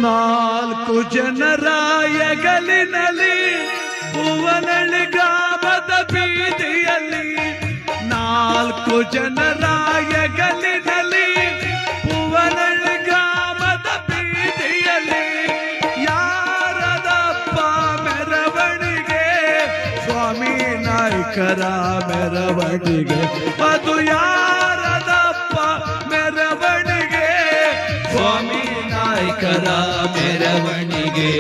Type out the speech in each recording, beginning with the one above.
ನಾಲ್ಕು ಜನರ ಎಗಲಿನಲ್ಲಿ ಹೂವನಳ್ಳಿ ಗ್ರಾಮದ ಬೀದಿಯಲ್ಲಿ, ನಾಲ್ಕು ಜನರ ಎಗಲಿನಲ್ಲಿ ಹೂವನಳ್ಳಿ ಗ್ರಾಮದ ಬೀದಿಯಲ್ಲಿ, ಯಾರದಪ್ಪ ಮೆರವಣಿಗೆ? ಸ್ವಾಮಿ ನಾಯ್ಕರ ಮೆರವಣಿಗೆ. ಅದು ಯಾರದಪ್ಪ ಮೆರವಣಿಗೆ? ಸ್ವಾಮಿ ನಾಯ್ಕರ ಮೆರವಣಿಗೆ.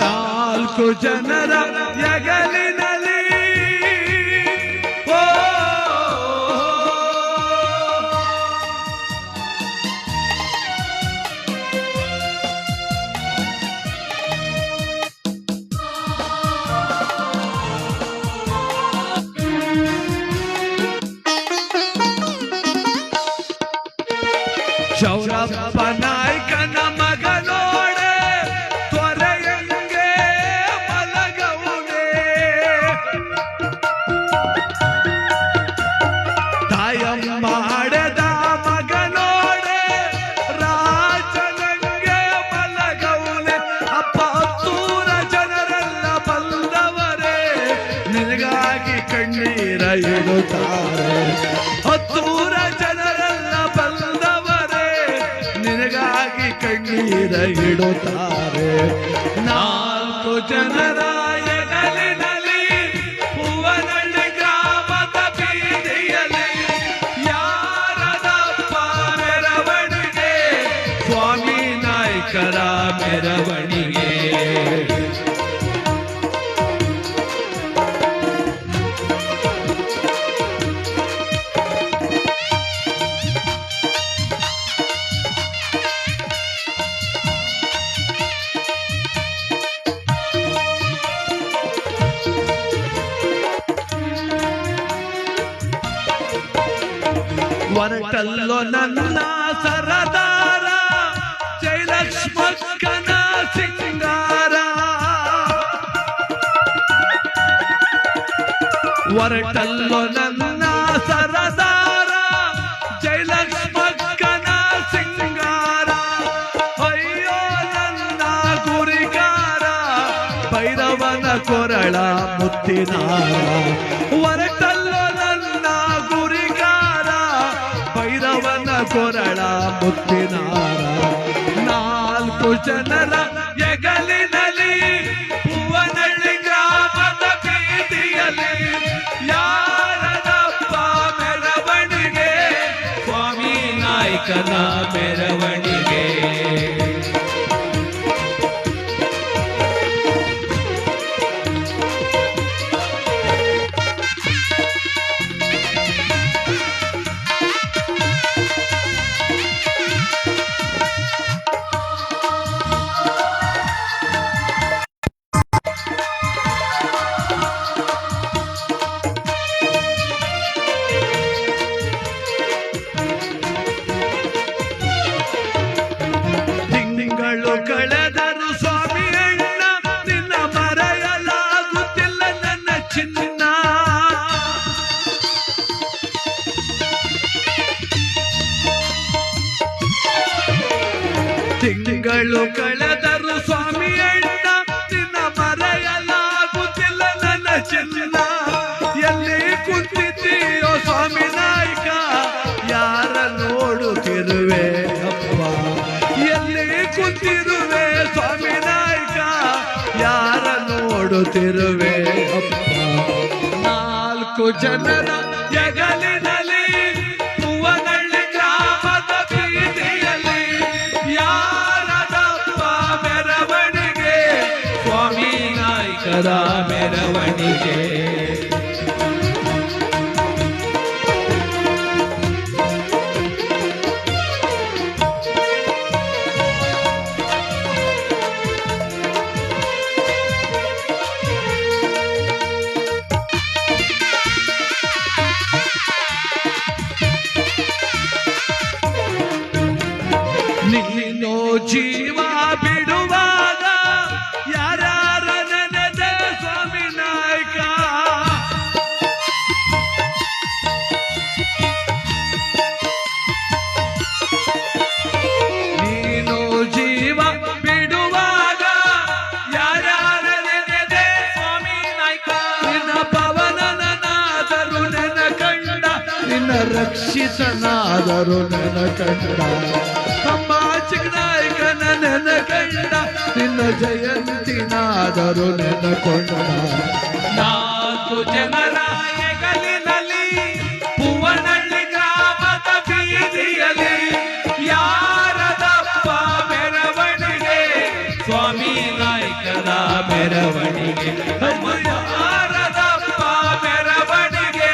ನಾಲ್ಕು ಜನರ ಎಗಲಿನಲ್ಲಿ ಓ ಶೌರಪ್ಪ ನಾಯ್ಕನ ಮಗನೋಡೆ ತ್ವರೆಯಂಗೆ ಮಲಗವುದೇ, ತಾಯಮ್ಮ ಹಡೆದ ಮಗನೋಡೆ ರಾಜನಂಗೆ ಮಲಗವುದೇ. ಅಪ್ಪ ಹತ್ತೂರ ಜನರೆಲ್ಲ ಬಂದವರೇ ನಿನಗಾಗಿ ಕಣ್ಣೀರ ಇಡುತ್ತಾರೆ. ಹತ್ತೂರ ಜನರೆಲ್ಲ ಬಂದವರೇ ನಿನಗಾಗಿ ಕಣ್ಣೀರ ಇಡುತ್ತಾರೆ. ನಾಲ್ಕು ಜನರ ಎಗಲಿನಲ್ಲಿ ಹೂವನಳ್ಳಿ ಗ್ರಾಮದ ಬೀದಿಯಲ್ಲಿ, ಯಾರದಪ್ಪ ಮೆರವಣಿಗೆ? ಸ್ವಾಮಿ ನಾಯ್ಕರ ಮೆರವಣಿಗೆ. ಹೊರಟಲ್ಲೋ ನನ್ನ ಸರದಾರ ಜಯಲಕ್ಷ್ಮಕ್ಕನ ಸಿಂಗಾರ, ಹೊರಟಲ್ಲೋ ನನ್ನ ಸರದಾರ ಜಯಲಕ್ಷ್ಮಕ್ಕನ ಸಿಂಗಾರ. ಅಯ್ಯೋ ನನ್ನ ಗುರಿಗಾರ ಭೈರವನ ಕೊರಳ ಮುತ್ತಿನಾರ. ಹೊರಟಲ್ಲೋ ನನ್ನ ಗುರಿಗಾರ ಭೈರವನ ಕೊರಳ ಮುತ್ತಿನಾರ. ನಾಲ್ಕು ಜನರ ಎಗಲಿನಲ್ಲಿ ಹೂವನಳ್ಳಿ ಗ್ರಾಮದ ಬೀದಿಯಲ್ಲಿ, ಯಾರದಪ್ಪ ಮೆರವಣಿಗೆ? ಸ್ವಾಮಿ ನಾಯ್ಕನ ಮೆರವಣಿಗೆ. ತಿಂಗಳು ಕಳೆದರು ಸ್ವಾಮಿ ಅಣ್ಣ ನಿನ್ನ ಮರೆಯಲಾಗುತ್ತಿಲ್ಲ ನನ್ನ ಚಿನ್ನ. ತಿಂಗಳು ಕಳೆದರು ಸ್ವಾಮಿ ಅಣ್ಣ ನಿನ್ನ ಮರೆಯಲಾಗುತ್ತಿಲ್ಲ ನನ್ನ ಚಿನ್ನ. ಎಲ್ಲಿ ಕುಂತಿದ್ದೀಯೋ ಸ್ವಾಮಿ ನಾಯ್ಕ, ಯಾರ ನೋಡುತ್ತಿರುವೆ ಅಪ್ಪ? ಎಲ್ಲಿ ಕುಂತಿರುವೆ ಸ್ವಾಮಿ ನಾಯ್ಕ, ಯಾರ ನೋಡುತ್ತಿರುವೆ ಅಪ್ಪ? ನಾಲ್ಕು ಜನರ ಎಗಲಿನಲ್ಲಿ ಹೂವನಳ್ಳಿ ಗ್ರಾಮದ ಬೀದಿಯಲ್ಲಿ, ಯಾರದಪ್ಪ ಮೆರವಣಿಗೆ? ಸ್ವಾಮಿ ನಾಯ್ಕರ ಮೆರವಣಿಗೆ. ನೀನು ಜೀವ ಬಿಡುವಾಗ ಯಾರ್ಯಾರ ನೆನೆದ ಸ್ವಾಮಿ ನಾಯ್ಕ? ನನ್ನ ರಕ್ಷಿತನಾದರು ನನ್ನ ಕಂಡ ಸಾಮಾಜಿಕ ನಾಯಕನ ನನ್ನ ಕಂಡ ನಿನ್ನ ಜಯಂತಿನಾದರು ನನ್ನ ಕೊಂಡ ನಾಲ್ಕು ಜನರ ಹೆಗಲಿನಲ್ಲಿ ಭುವನಳ್ಳಿ ಗ್ರಾಮದ ಬೀದಿಯಲ್ಲಿ ಯಾರದಪ್ಪ ಮೆರವಣಿಗೆ ಸ್ವಾಮಿ ನಾಯಕನ ಮೆರವಣಿಗೆ ಯಾರದಪ್ಪ ಮೆರವಣಿಗೆ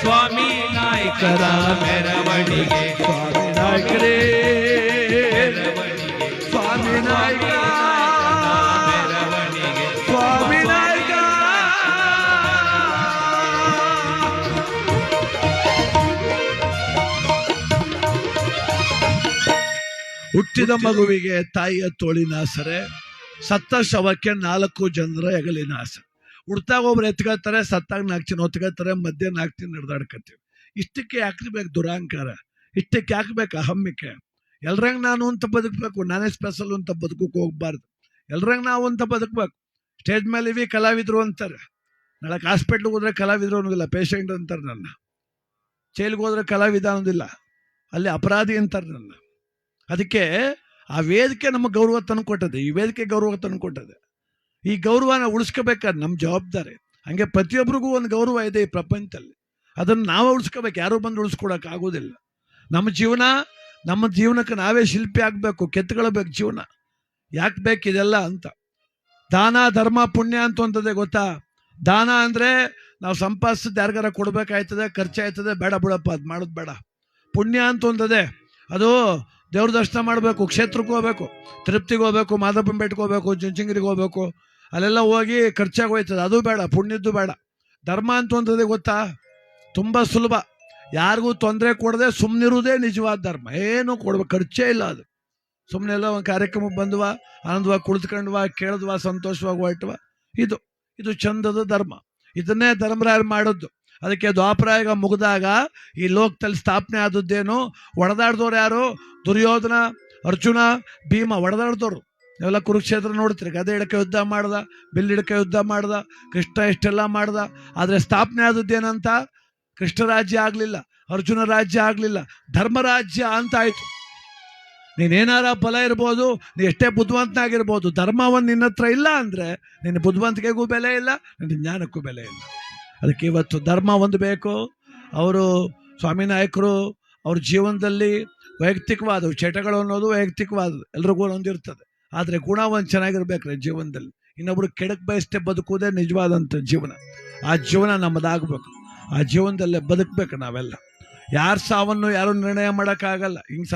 ಸ್ವಾಮಿ ನಾಯಕರ ಮೆರವಣಿಗೆ ಸ್ವಾಮಿ ನಾಯಕರೇ ಸ್ವಾಮಿ ನಾಯಕ ಸ್ವಾಮಿ ನಾಯಕ ಹುಟ್ಟಿದ ಮಗುವಿಗೆ ತಾಯಿಯ ತೋಳಿನ ಆಸರೆ, ಸತ್ತ ಶವಕ್ಕೆ 4 ಜನರ ಹೆಗಲಿನ ಆಸರೆ. ಹುಡ್ತಾಗ ಒಬ್ರು ಎತ್ಕೊಳ್ತಾರೆ, ಸತ್ತಾಗ 4 ಜನ ಹೊತ್ಕೊಳ್ತಾರೆ, ಮಧ್ಯೆ 4 ಜನ ನಡೆದಾಡ್ಕತ್ತೀವಿ. ಇಷ್ಟಕ್ಕೆ ಯಾಕಬೇಕು ದುರಾಂಕಾರ, ಇಷ್ಟಕ್ಕೆ ಯಾಕಬೇಕು ಅಹಮ್ಮಿಕೆ? ಎಲ್ರಂಗ್ ನಾನು ಅಂತ ಬದುಕಬೇಕು, ನಾನೇ ಸ್ಪೆಷಲ್ ಅಂತ ಬದುಕಕ್ಕೆ ಹೋಗ್ಬಾರ್ದು. ಎಲ್ರಂಗ್ ನಾವು ಅಂತ ಬದುಕಬೇಕು. ಸ್ಟೇಜ್ ಮೇಲೆ ಇವಿ ಕಲಾವಿದರು ಅಂತಾರೆ, ನಾಳೆ ಹಾಸ್ಪಿಟ್ಲಿಗೆ ಹೋದ್ರೆ ಕಲಾವಿದರು ಅನ್ನೋದಿಲ್ಲ, ಪೇಷಂಟ್ ಅಂತಾರೆ ನನ್ನ. ಜೈಲಿಗೆ ಹೋದ್ರೆ ಕಲಾವಿದ ಅನ್ನೋದಿಲ್ಲ, ಅಲ್ಲಿ ಅಪರಾಧಿ ಅಂತಾರೆ ನನ್ನ. ಅದಕ್ಕೆ ಆ ವೇದಿಕೆ ನಮಗೆ ಗೌರವ ತಂದುಕೊಟ್ಟದೆ, ಈ ವೇದಿಕೆ ಗೌರವ ತಂದುಕೊಟ್ಟದೆ. ಈ ಗೌರವನ ಉಳಿಸ್ಕೋಬೇಕಾದ್ರೆ ನಮ್ಮ ಜವಾಬ್ದಾರಿ. ಹಂಗೆ ಪ್ರತಿಯೊಬ್ಬರಿಗೂ ಒಂದು ಗೌರವ ಇದೆ ಈ ಪ್ರಪಂಚದಲ್ಲಿ, ಅದನ್ನು ನಾವು ಉಳಿಸ್ಕೋಬೇಕು, ಯಾರೋ ಬಂದು ಉಳಿಸ್ಕೊಡಕ್ಕೆ ಆಗೋದಿಲ್ಲ. ನಮ್ಮ ಜೀವನಕ್ಕೆ ನಾವೇ ಶಿಲ್ಪಿ ಆಗಬೇಕು, ಕೆತ್ತುಕೊಳ್ಬೇಕು ಜೀವನ. ಯಾಕೆ ಬೇಕು ಇದೆಲ್ಲ ಅಂತ. ದಾನ ಧರ್ಮ ಪುಣ್ಯ ಅಂತ ಅಂತದೆ ಗೊತ್ತಾ? ದಾನ ಅಂದರೆ ನಾವು ಸಂಪಾದಿಸಿದ್ದು ಯಾರಿಗಾರ ಕೊಡ್ಬೇಕಾಯ್ತದೆ, ಖರ್ಚಾಯ್ತದೆ, ಬೇಡ ಬಿಡಪ್ಪ ಅದು ಮಾಡೋದು ಬೇಡ. ಪುಣ್ಯ ಅಂತ ಒಂದದೆ, ಅದು ದೇವ್ರ ದರ್ಶನ ಮಾಡಬೇಕು, ಕ್ಷೇತ್ರಕ್ಕೆ ಹೋಗ್ಬೇಕು, ತಿರುಪ್ತಿಗೆ ಹೋಗ್ಬೇಕು, ಮಾದಪ್ಪನ ಬೆಟ್ಟಕ್ಕೆ ಹೋಗ್ಬೇಕು, ಚುಂಚನಗಿರಿಗೆ ಹೋಗ್ಬೇಕು, ಅಲ್ಲೆಲ್ಲ ಹೋಗಿ ಖರ್ಚಾಗಿ ಹೋಯ್ತದೆ, ಅದು ಬೇಡ, ಪುಣ್ಯದ್ದು ಬೇಡ. ಧರ್ಮ ಅಂತ ಒಂದದೆ ಗೊತ್ತಾ? ತುಂಬ ಸುಲಭ, ಯಾರಿಗೂ ತೊಂದರೆ ಕೊಡದೆ ಸುಮ್ಮನಿರುವುದೇ ನಿಜವಾದ ಧರ್ಮ. ಏನು ಕೊಡ್ಬೇಕು, ಖರ್ಚೇ ಇಲ್ಲ. ಅದು ಸುಮ್ಮನೆ ಎಲ್ಲ ಒಂದು ಕಾರ್ಯಕ್ರಮಕ್ಕೆ ಬಂದ್ವಾ, ಆನಂದವಾಗಿ ಕುಳಿತುಕೊಂಡ್ವಾ, ಕೇಳಿದ್ವಾ, ಸಂತೋಷವಾಗಿ ಹೊರಟುವ, ಇದು ಚಂದದ ಧರ್ಮ. ಇದನ್ನೇ ಧರ್ಮರಾಯರು ಮಾಡೋದು. ಅದಕ್ಕೆ ದ್ವಾಪರಾಯುಗ ಮುಗಿದಾಗ ಈ ಲೋಕದಲ್ಲಿ ಸ್ಥಾಪನೆ ಆದದ್ದೇನು? ಒಡೆದಾಡ್ದವ್ರು ಯಾರು? ದುರ್ಯೋಧನ, ಅರ್ಜುನ, ಭೀಮ ಒಡೆದಾಡ್ದವ್ರು. ಇವೆಲ್ಲ ಕುರುಕ್ಷೇತ್ರ ನೋಡ್ತೀರಿ, ಗದೆ ಹಿಡಕೆ ಯುದ್ಧ ಮಾಡ್ದ, ಬಿಲ್ಲಿಡಕೆ ಯುದ್ಧ ಮಾಡ್ದ, ಕೃಷ್ಣ ಇಷ್ಟೆಲ್ಲ ಮಾಡ್ದ. ಆದರೆ ಸ್ಥಾಪನೆ ಆದದ್ದೇನಂತ? ಕೃಷ್ಣ ರಾಜ್ಯ ಆಗಲಿಲ್ಲ, ಅರ್ಜುನ ರಾಜ್ಯ ಆಗಲಿಲ್ಲ, ಧರ್ಮರಾಜ್ಯ ಅಂತ ಆಯಿತು. ನೀನೇನಾರ ಫಲ ಇರ್ಬೋದು, ನೀ ಎಷ್ಟೇ ಬುದ್ಧಿವಂತನಾಗಿರ್ಬೋದು, ಧರ್ಮವನ್ನು ನಿನ್ನ ಹತ್ರ ಇಲ್ಲ ಅಂದರೆ ನಿನ್ನ ಬುದ್ಧಿವಂತಿಕೆಗೂ ಬೆಲೆ ಇಲ್ಲ, ನಿನ್ನ ಜ್ಞಾನಕ್ಕೂ ಬೆಲೆ ಇಲ್ಲ. ಅದಕ್ಕೆ ಇವತ್ತು ಧರ್ಮ ಒಂದು ಬೇಕು. ಅವರು ಸ್ವಾಮಿ ನಾಯಕರು ಅವ್ರ ಜೀವನದಲ್ಲಿ ವೈಯಕ್ತಿಕವಾದವು ಚಟಗಳು ಅನ್ನೋದು ವೈಯಕ್ತಿಕವಾದದ್ದು ಎಲ್ರಿಗೂ ಒಂದಿರ್ತದೆ. ಆದರೆ ಗುಣ ಒಂದು ಚೆನ್ನಾಗಿರ್ಬೇಕ್ರೆ ಜೀವನದಲ್ಲಿ. ಇನ್ನೊಬ್ರು ಕೆಡಕ್ಕೆ ಬಯಸ್ತೇ ಬದುಕುವುದೇ ನಿಜವಾದಂಥ ಜೀವನ. ಆ ಜೀವನ ನಮ್ಮದಾಗಬೇಕು, ಆ ಜೀವನದಲ್ಲೇ ಬದುಕಬೇಕು ನಾವೆಲ್ಲ. ಯಾರ ಸಾವನ್ನು ಯಾರು ನಿರ್ಣಯ ಮಾಡೋಕ್ಕಾಗಲ್ಲ. ಹಿಂಗೆ